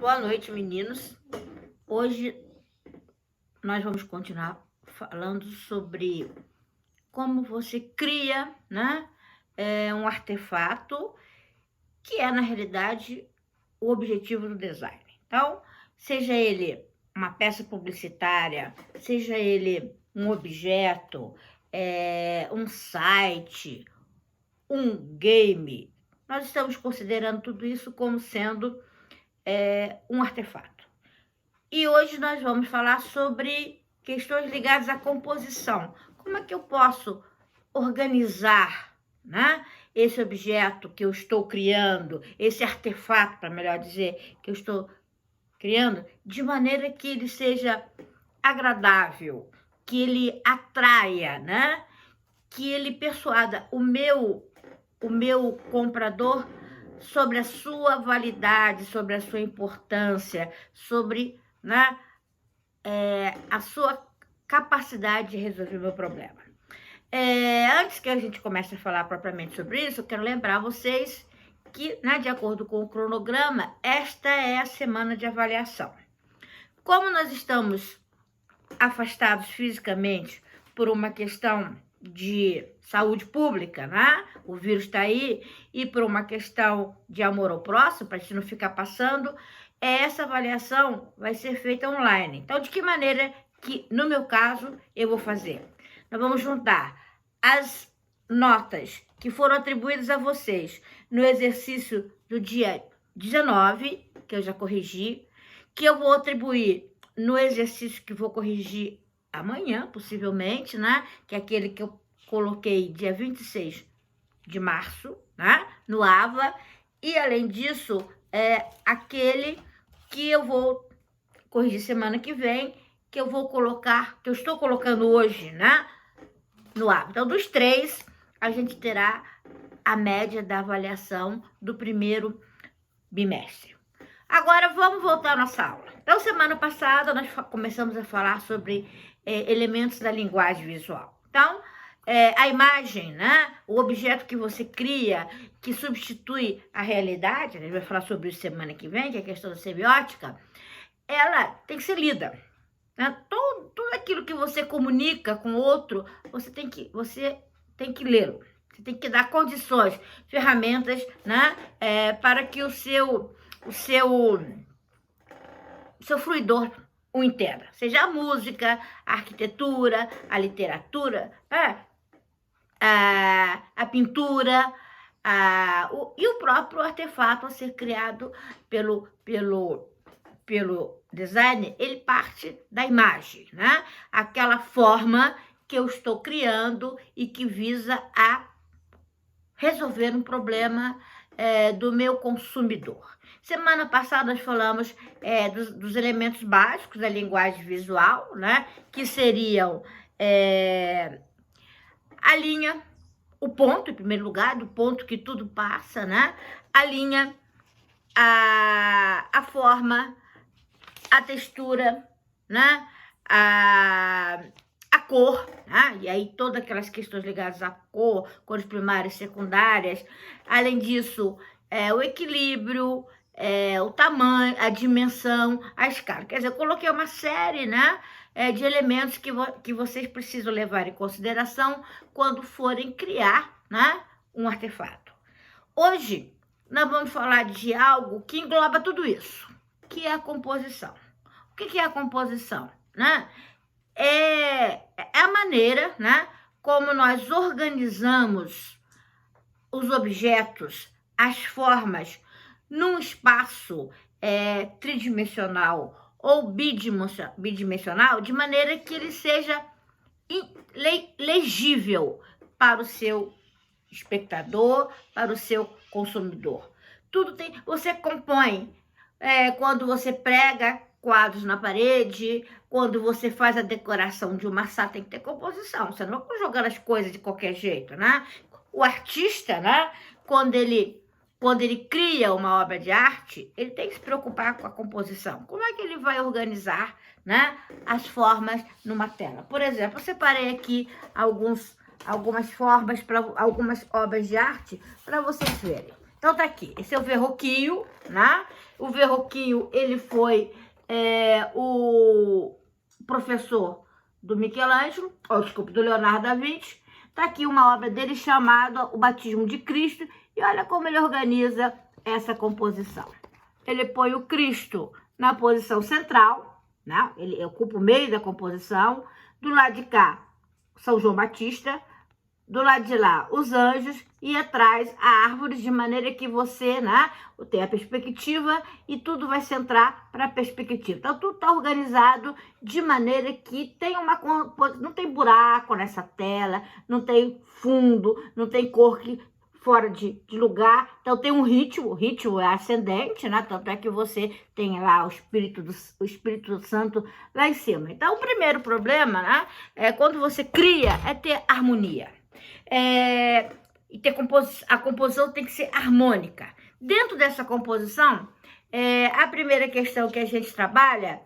Boa noite, meninos. Hoje nós vamos continuar falando sobre como você cria, né, um artefato que é, na realidade, o objetivo do design. Então, seja ele uma peça publicitária, seja ele um objeto, um site, um game, nós estamos considerando tudo isso como sendo um artefato. E hoje nós vamos falar sobre questões ligadas à composição. Como é que eu posso organizar, né, esse objeto que eu estou criando, esse artefato, para melhor dizer, que eu estou criando, de maneira que ele seja agradável, que ele atraia, né, que ele persuada o meu comprador sobre a sua validade, sobre a sua importância, sobre, né, a sua capacidade de resolver o meu problema. Antes que a gente comece a falar propriamente sobre isso, eu quero lembrar vocês que, né, de acordo com o cronograma, esta é a semana de avaliação. Como nós estamos afastados fisicamente por uma questão de saúde pública, né? O vírus está aí, e por uma questão de amor ao próximo, para a gente não ficar passando, essa avaliação vai ser feita online. Então, de que maneira que, no meu caso, eu vou fazer? Nós vamos juntar as notas que foram atribuídas a vocês no exercício do dia 19, que eu já corrigi, que eu vou atribuir no exercício que vou corrigir amanhã, possivelmente, né? Que é aquele que eu coloquei dia 26 de março, né? No AVA. E, além disso, aquele que eu vou corrigir semana que vem, que eu vou colocar, que eu estou colocando hoje, né? No AVA. Então, dos três, a gente terá a média da avaliação do primeiro bimestre. Agora, vamos voltar à nossa aula. Então, semana passada, nós começamos a falar sobre elementos da linguagem visual. Então, a imagem, né? O objeto que você cria, que substitui a realidade, a gente vai falar sobre isso semana que vem, que é a questão da semiótica, ela tem que ser lida. Né? Tudo aquilo que você comunica com o outro, você tem que lê-lo. Você tem que dar condições, ferramentas, né? Para que o seu fruidor o entenda. Seja a música, a arquitetura, a literatura, a pintura, e o próprio artefato a ser criado pelo design, ele parte da imagem, né? Aquela forma que eu estou criando e que visa a resolver um problema do meu consumidor. Semana passada nós falamos dos elementos básicos da linguagem visual, né? Que seriam a linha, o ponto, em primeiro lugar, do ponto que tudo passa, né? A linha, a forma, a textura, né? A cor, né? E aí todas aquelas questões ligadas à cor, cores primárias, secundárias. Além disso, o equilíbrio, o tamanho, a dimensão, a escala. Quer dizer, eu coloquei uma série, né, de elementos que vocês precisam levar em consideração quando forem criar, né, um artefato. Hoje, nós vamos falar de algo que engloba tudo isso, que é a composição. O que é a composição? Né? É a maneira, né, como nós organizamos os objetos, as formas, num espaço tridimensional ou bidimensional, de maneira que ele seja legível para o seu espectador, para o seu consumidor. Tudo tem, você compõe, quando você prega quadros na parede, quando você faz a decoração de uma sala, tem que ter composição, você não vai jogando as coisas de qualquer jeito, né? O artista, né, quando ele cria uma obra de arte, ele tem que se preocupar com a composição. Como é que ele vai organizar, né, as formas numa tela? Por exemplo, eu separei aqui algumas formas para algumas obras de arte para vocês verem. Então tá aqui, esse é o Verrocchio, né? O Verrocchio, ele foi o professor do Michelangelo, ou desculpa, do Leonardo da Vinci. Tá aqui uma obra dele chamada O Batismo de Cristo, e olha como ele organiza essa composição. Ele põe o Cristo na posição central, né? Ele ocupa o meio da composição. Do lado de cá, São João Batista. Do lado de lá, os anjos. E atrás, a árvore, de maneira que você, né, tem a perspectiva e tudo vai centrar para a perspectiva. Então, tudo está organizado de maneira que tem não tem buraco nessa tela, não tem fundo, não tem cor que fora de lugar. Então tem um ritmo, o ritmo é ascendente, né? Tanto é que você tem lá o Espírito Santo lá em cima. Então o primeiro problema, né, é quando você cria, é ter harmonia. E a composição tem que ser harmônica. Dentro dessa composição, a primeira questão que a gente trabalha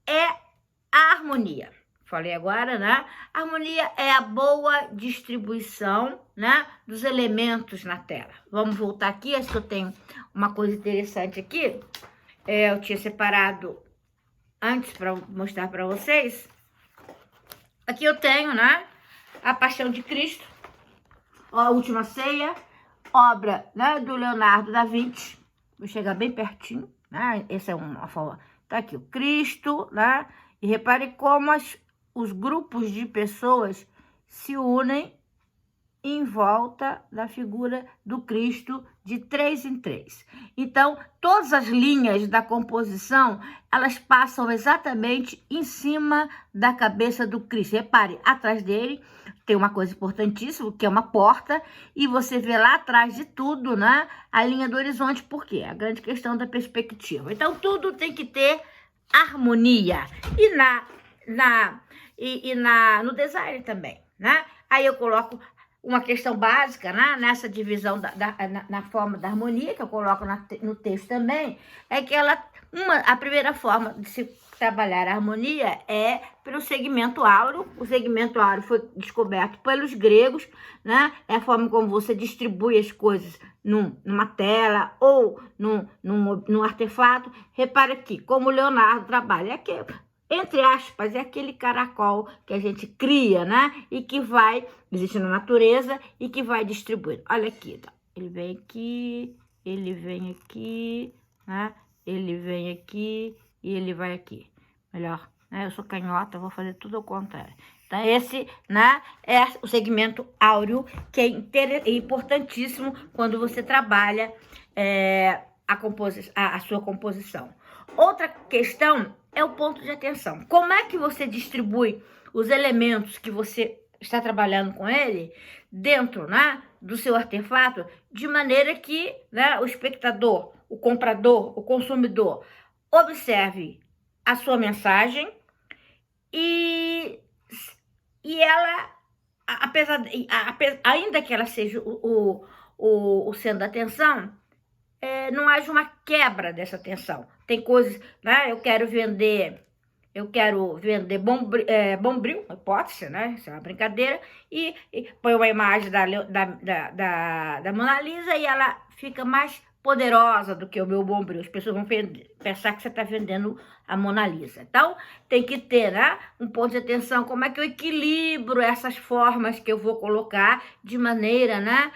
é a harmonia. Falei agora, né? A harmonia é a boa distribuição, né, dos elementos na tela. Vamos voltar aqui, acho que eu tenho uma coisa interessante aqui. Eu tinha separado antes para mostrar para vocês. Aqui eu tenho, né, a Paixão de Cristo, a Última Ceia, obra, né, do Leonardo da Vinci. Vou chegar bem pertinho, né? Essa é uma forma. Tá aqui o Cristo, né? E repare como os grupos de pessoas se unem em volta da figura do Cristo de 3 em 3. Então, todas as linhas da composição, elas passam exatamente em cima da cabeça do Cristo. Repare, atrás dele tem uma coisa importantíssima, que é uma porta, e você vê lá atrás de tudo, né, a linha do horizonte. Por quê? A grande questão da perspectiva. Então, tudo tem que ter harmonia. E no design também, né? Aí eu coloco uma questão básica, né, nessa divisão na forma da harmonia, que eu coloco no texto também, é que a primeira forma de se trabalhar a harmonia é pelo segmento áureo. O segmento áureo foi descoberto pelos gregos, né? É a forma como você distribui as coisas numa tela ou num artefato. Repara aqui, como o Leonardo trabalha aqui, entre aspas, é aquele caracol que a gente cria, né? E que existe na natureza e que vai distribuindo. Olha aqui, tá? Ele vem aqui, ele vem aqui, né? Ele vem aqui e ele vai aqui. Melhor, né? Eu sou canhota, eu vou fazer tudo ao contrário. Então, esse, né, é o segmento áureo, que é importantíssimo quando você trabalha a sua composição. Outra questão é o ponto de atenção. Como é que você distribui os elementos que você está trabalhando com ele dentro, né, do seu artefato, de maneira que, né, o espectador, o comprador, o consumidor observe a sua mensagem e ela, ainda que ela seja o centro da atenção, não haja uma quebra dessa tensão. Tem coisas, né? Eu quero vender Bombril, hipótese, né? Isso é uma brincadeira, e põe uma imagem da Mona Lisa e ela fica mais poderosa do que o meu Bombril. As pessoas vão pensar que você está vendendo a Mona Lisa. Então, tem que ter, né, um ponto de atenção, como é que eu equilibro essas formas que eu vou colocar de maneira, né,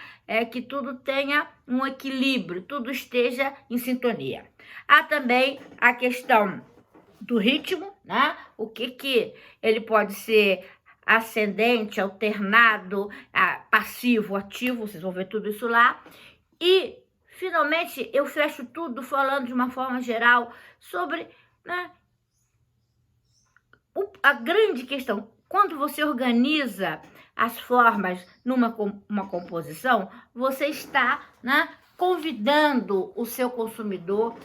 que tudo tenha um equilíbrio, tudo esteja em sintonia. Há também a questão do ritmo, né? O que ele pode ser ascendente, alternado, passivo, ativo, vocês vão ver tudo isso lá. E, finalmente, eu fecho tudo falando de uma forma geral sobre, né, a grande questão. Quando você organiza as formas numa composição, você está, né, convidando o seu consumidor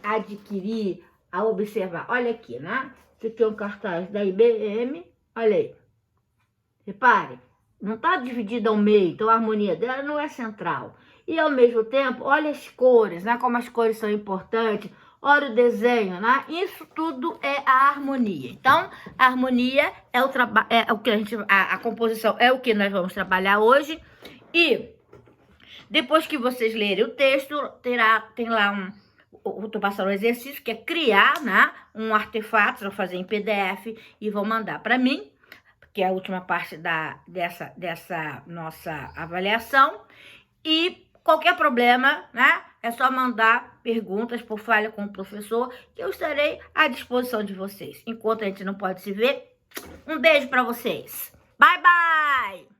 a adquirir, a observar. Olha aqui, né? Esse aqui é um cartaz da IBM. Olha aí. Repare, não está dividida ao meio, então a harmonia dela não é central. E ao mesmo tempo, olha as cores, né? Como as cores são importantes. Olha o desenho, né? Isso tudo é a harmonia. Então, a harmonia é o que a composição é o que nós vamos trabalhar hoje. E Depois que vocês lerem o texto, tem lá tô passando um exercício que é criar, né, um artefato, vou fazer em PDF e vou mandar para mim, que é a última parte dessa nossa avaliação. E qualquer problema, né, é só mandar perguntas por Fale com o Professor, que eu estarei à disposição de vocês. Enquanto a gente não pode se ver, um beijo para vocês. Bye, bye!